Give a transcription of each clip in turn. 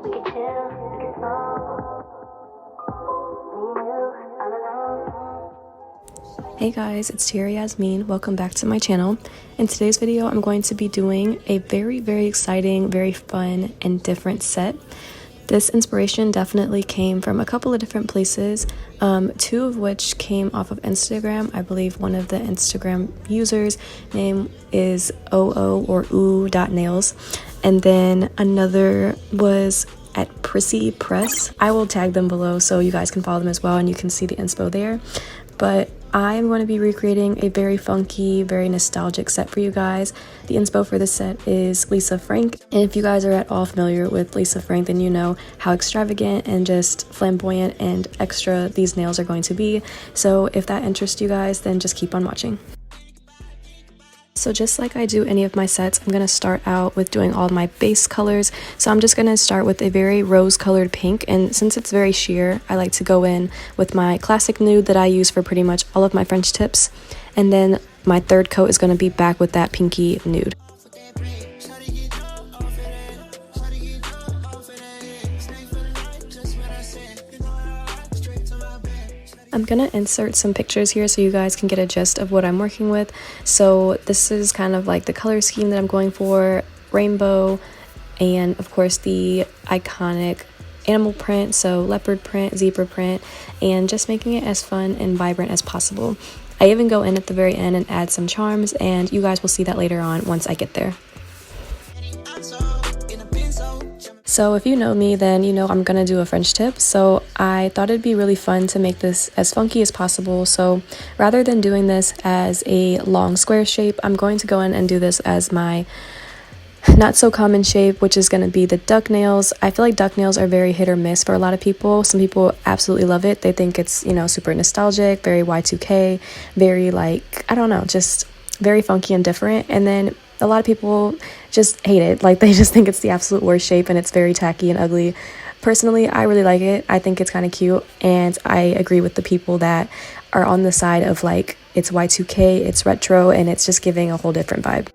We can chill, we can smoke. Me and you, all alone. Hey guys, it's Tia Yasmin. Welcome back to my channel. In today's video, I'm going to be doing a very exciting, very fun, and different set. This inspiration definitely came from a couple of different places, two of which came off of Instagram. I believe one of the Instagram users' name is oo.nails, and then another was at Prissy Press. I will tag them below so you guys can follow them as well and you can see the inspo there. But I'm going to be recreating a very funky, very nostalgic set for you guys. The inspo for this set is Lisa Frank. And if you guys are at all familiar with Lisa Frank, then you know how extravagant and just flamboyant and extra these nails are going to be. So if that interests you guys, then just keep on watching. So just like I do any of my sets, I'm going to start out with doing all my base colors. So I'm just going to start with a very rose colored pink, and since it's very sheer, I like to go in with my classic nude that I use for pretty much all of my French tips. And then my third coat is going to be back with that pinky nude. I'm gonna insert some pictures here so you guys can get a gist of what I'm working with. So this is kind of like the color scheme that I'm going for: rainbow, and of course the iconic animal print, so leopard print, zebra print, and just making it as fun and vibrant as possible. I even go in at the very end and add some charms, and you guys will see that later on once I get there. So if you know me, then you know I'm gonna do a French tip. So I thought it'd be really fun to make this as funky as possible. So rather than doing this as a long square shape, I'm going to go in and do this as my not so common shape, which is going to be the duck nails. I feel like duck nails are very hit or miss for a lot of people. Some people absolutely love it. They think it's, you know, super nostalgic, very Y2K, very like, I don't know, just very funky and different. And then a lot of people just hate it. Like, they just think it's the absolute worst shape and it's very tacky and ugly. Personally, I really like it. I think it's kind of cute, and I agree with the people that are on the side of like, it's Y2K, it's retro, and it's just giving a whole different vibe.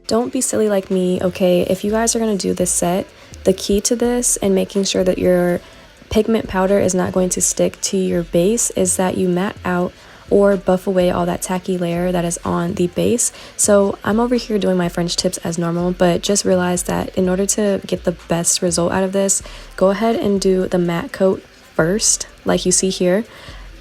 Don't be silly like me, okay? If you guys are going to do this set, the key to this and making sure that your pigment powder is not going to stick to your base is that you matte out or buff away all that tacky layer that is on the base. So I'm over here doing my French tips as normal, but just realize that in order to get the best result out of this, go ahead and do the matte coat first, like you see here,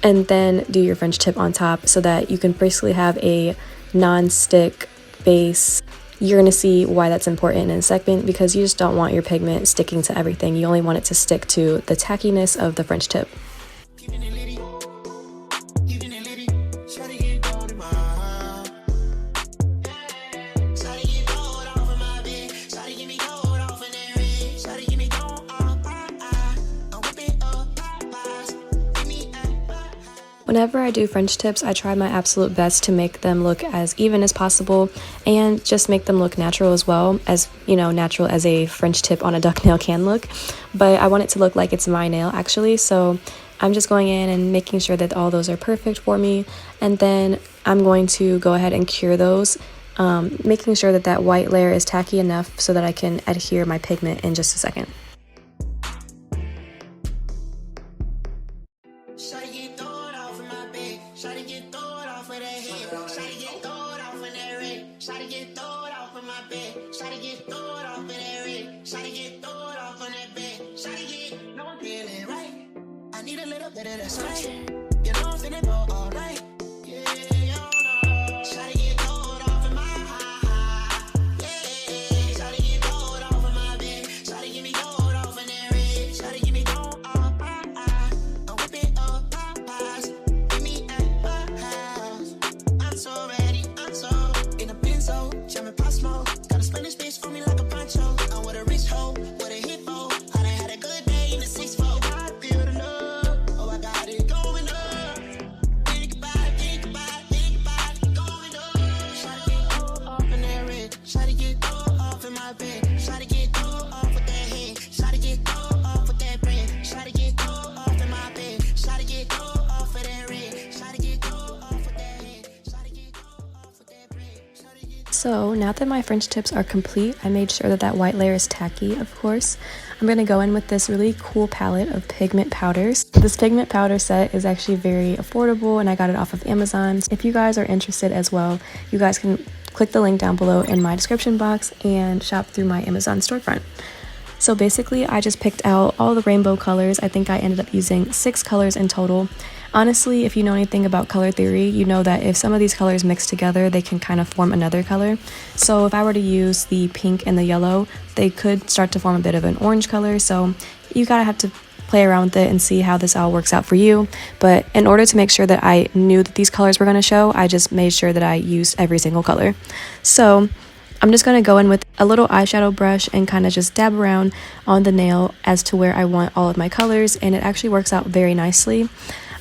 and then do your French tip on top so that you can basically have a non-stick base. You're going to see why that's important in a second, because you just don't want your pigment sticking to everything. You only want it to stick to the tackiness of the French tip. Whenever I do French tips, I try my absolute best to make them look as even as possible and just make them look natural as well, as, you know, natural as a French tip on a duck nail can look. But I want it to look like it's my nail actually, so I'm just going in and making sure that all those are perfect for me, and then I'm going to go ahead and cure those, making sure that that white layer is tacky enough so that I can adhere my pigment in just a second. Going So now that my French tips are complete, I made sure that that white layer is tacky, of course. I'm going to go in with this really cool palette of pigment powders. This pigment powder set is actually very affordable and I got it off of Amazon. If you guys are interested as well, you guys can click the link down below in my description box and shop through my Amazon storefront. So basically, I just picked out all the rainbow colors. I think I ended up using 6 colors in total. Honestly, if you know anything about color theory, you know that if some of these colors mix together, they can kind of form another color. So if I were to use the pink and the yellow, they could start to form a bit of an orange color. So you gotta have to play around with it and see how this all works out for you. But in order to make sure that I knew that these colors were gonna show, I just made sure that I used every single color. So I'm just going to go in with a little eyeshadow brush and kind of just dab around on the nail as to where I want all of my colors, and it actually works out very nicely.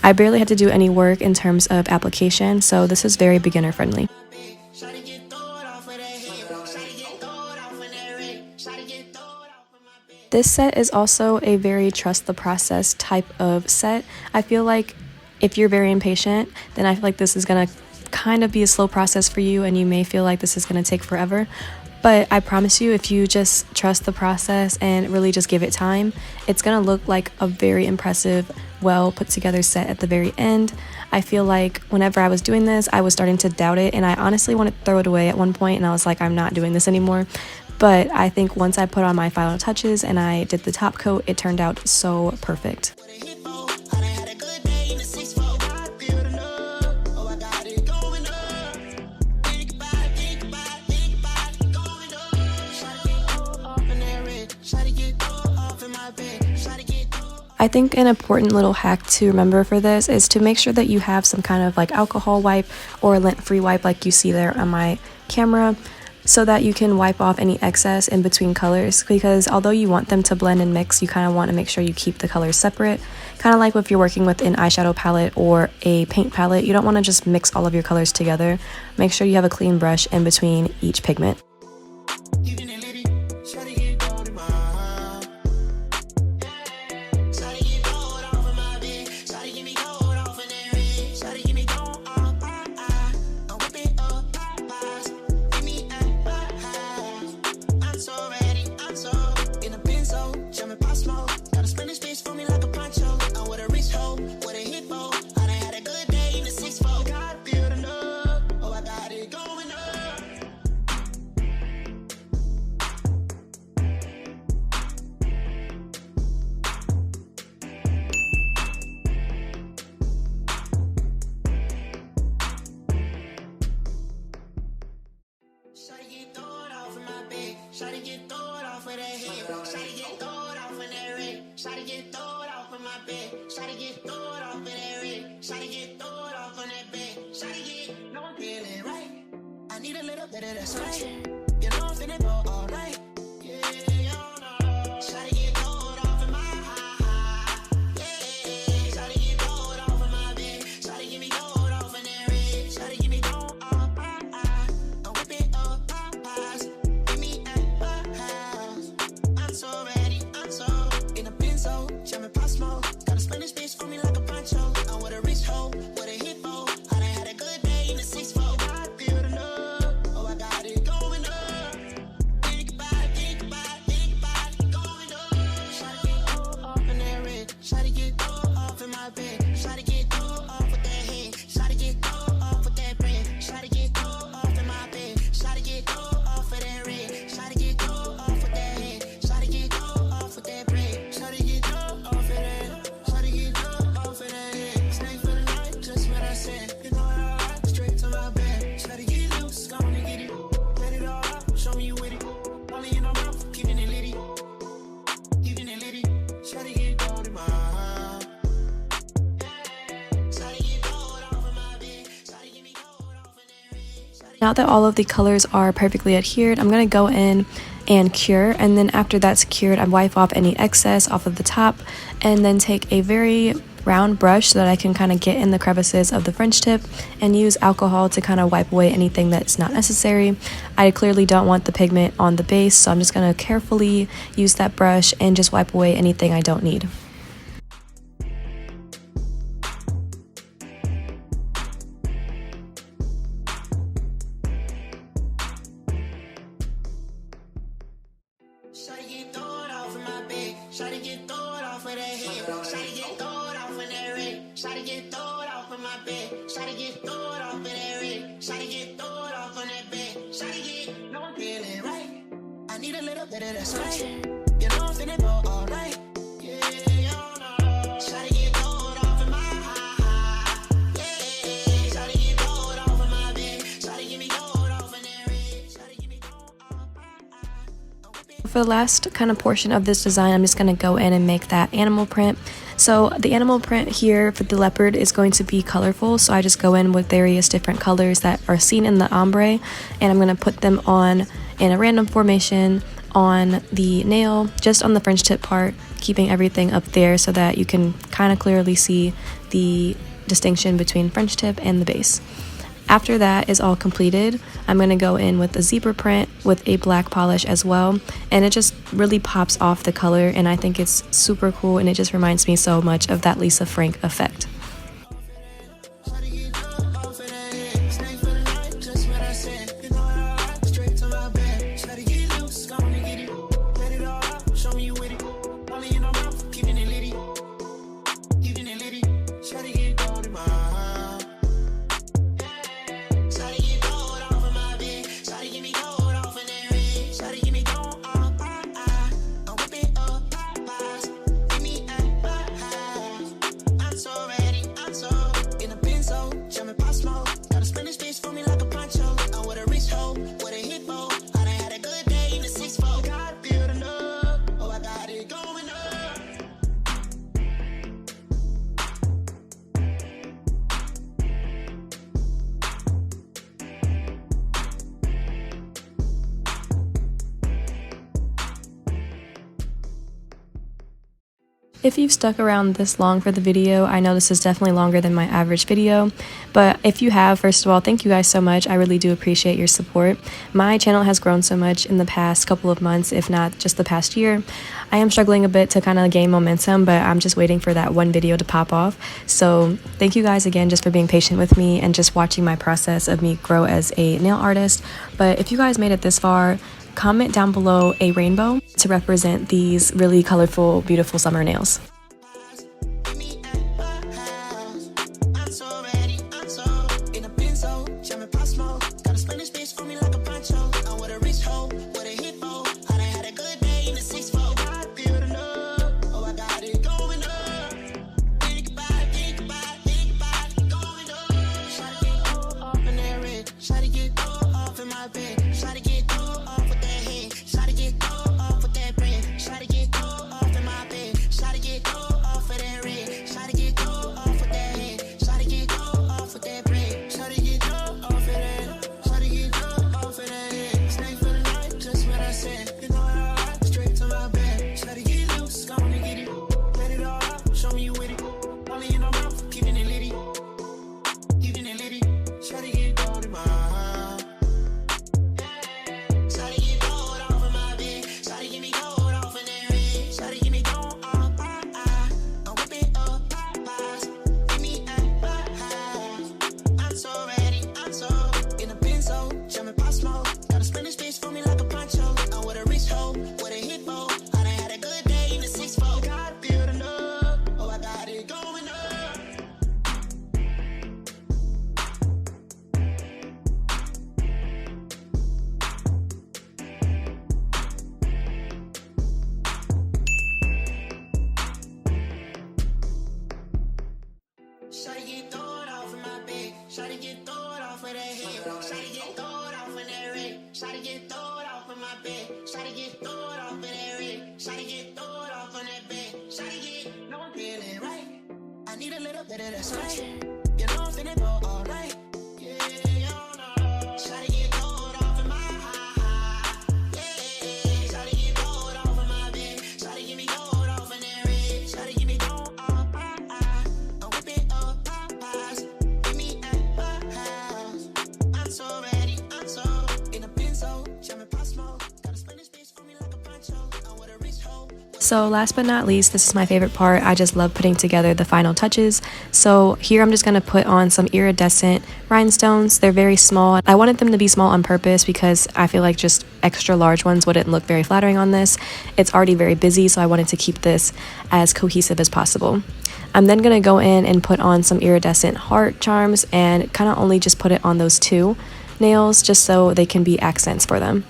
I barely had to do any work in terms of application, so this is very beginner friendly. This set is also a very trust the process type of set. I feel like if you're very impatient, then I feel like this is going to kind of be a slow process for you and you may feel like this is going to take forever, but I promise you, if you just trust the process and really just give it time, it's going to look like a very impressive, well put together set at the very end. I feel like whenever I was doing this, I was starting to doubt it and I honestly wanted to throw it away at one point, and I was like, I'm not doing this anymore. But I think once I put on my final touches and I did the top coat, it turned out so perfect. I think an important little hack to remember for this is to make sure that you have some kind of like alcohol wipe or lint-free wipe like you see there on my camera, so that you can wipe off any excess in between colors, because although you want them to blend and mix, you kind of want to make sure you keep the colors separate. Kind of like if you're working with an eyeshadow palette or a paint palette, you don't want to just mix all of your colors together. Make sure you have a clean brush in between each pigment. I need a little bit of that spice. You know I'm finna go all night. Yeah, you know. Shawty get gold off in my high. Yeah, shawty get gold off in my bed. Shawty give me gold off in that red. Shawty give me gold off. I'm whipping up pies. Give me at my house. I'm so ready. I'm so in a benzo. Jamming pop smoke. Got a Spanish bitch for me like a poncho. I'm with a rich hoe. With a hip hoe. I done had a good day in the 6-4. Now that all of the colors are perfectly adhered, I'm going to go in and cure, and then after that's cured, I wipe off any excess off of the top and then take a very round brush so that I can kind of get in the crevices of the French tip and use alcohol to kind of wipe away anything that's not necessary. I clearly don't want the pigment on the base, so I'm just going to carefully use that brush and just wipe away anything I don't need. Shawty get thrown off of that head. Shawty get thrown off in that red. Shawty get thrown off in my bed. Shawty get thrown off in that red. Shawty get thrown off on that bed. Shawty get, no I'm feeling right. I need a little bit of that spice. You know I'm finna go all night. Yeah, you know. Shawty get thrown off in my high. Yeah, shawty get thrown off in my bed. Shawty get me thrown off in that red. Shawty get me thrown off. For the last kind of portion of this design, I'm just going to go in and make that animal print. So the animal print here for the leopard is going to be colorful, so I just go in with various different colors that are seen in the ombre, and I'm going to put them on in a random formation on the nail, just on the French tip part, keeping everything up there so that you can kind of clearly see the distinction between French tip and the base. After that is all completed, I'm going to go in with a zebra print with a black polish as well, and it just really pops off the color, and I think it's super cool, and it just reminds me so much of that Lisa Frank effect. If you've stuck around this long for the video, I know this is definitely longer than my average video, but if you have, first of all, thank you guys so much. I really do appreciate your support. My channel has grown so much in the past couple of months, if not just the past year. I am struggling a bit to kind of gain momentum, but I'm just waiting for that one video to pop off. So thank you guys again just for being patient with me and just watching my process of me grow as a nail artist. But if you guys made it this far, comment down below a rainbow to represent these really colorful, beautiful summer nails. Shawty get thrown off of that head. Shawty get thrown off in that red. Shawty get thrown off in my bed. Shawty get thrown off in that red. Shawty get thrown off on that bed. Shawty get, no I'm feeling right. I need a little bit of that spice. You know I'm finna go all night. Yeah, you know. Shawty get thrown off in my high. Yeah, shawty get thrown off in my bed. Shawty get me thrown off in that red. Shawty get me thrown off. I'm whipping up Popeyes. Meet me at my house. I'm so ready. I'm so in a Benzo. Jamming pop smoke. Got a Spanish bitch for me like a poncho. I'm with a rich hoe. So last but not least, this is my favorite part. I just love putting together the final touches. So here I'm just going to put on some iridescent rhinestones. They're very small. I wanted them to be small on purpose because I feel like just extra large ones wouldn't look very flattering on this. It's already very busy, so I wanted to keep this as cohesive as possible. I'm then going to go in and put on some iridescent heart charms and kind of only just put it on those 2 nails just so they can be accents for them.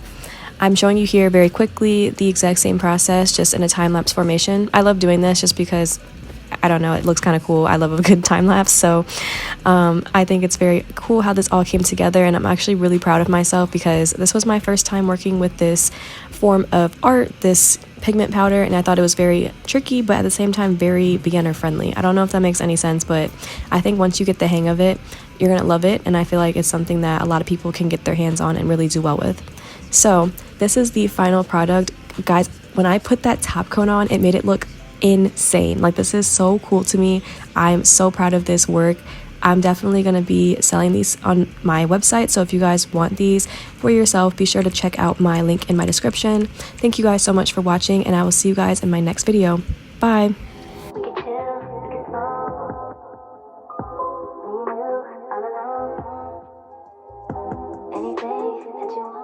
I'm showing you here very quickly the exact same process, just in a time-lapse formation. I love doing this just because, I don't know, it looks kind of cool. I love a good time-lapse, so I think it's very cool how this all came together, and I'm actually really proud of myself because this was my first time working with this form of art, this pigment powder, and I thought it was very tricky, but at the same time very beginner-friendly. I don't know if that makes any sense, but I think once you get the hang of it, you're gonna love it, and I feel like it's something that a lot of people can get their hands on and really do well with. So this is the final product. Guys, when I put that top coat on, it made it look insane. Like, this is so cool to me. I'm so proud of this work. I'm definitely going to be selling these on my website, so if you guys want these for yourself, be sure to check out my link in my description. Thank you guys so much for watching, and I will see you guys in my next video. Bye! We can chill, we can smoke. Me and you, all alone. Anything that you want.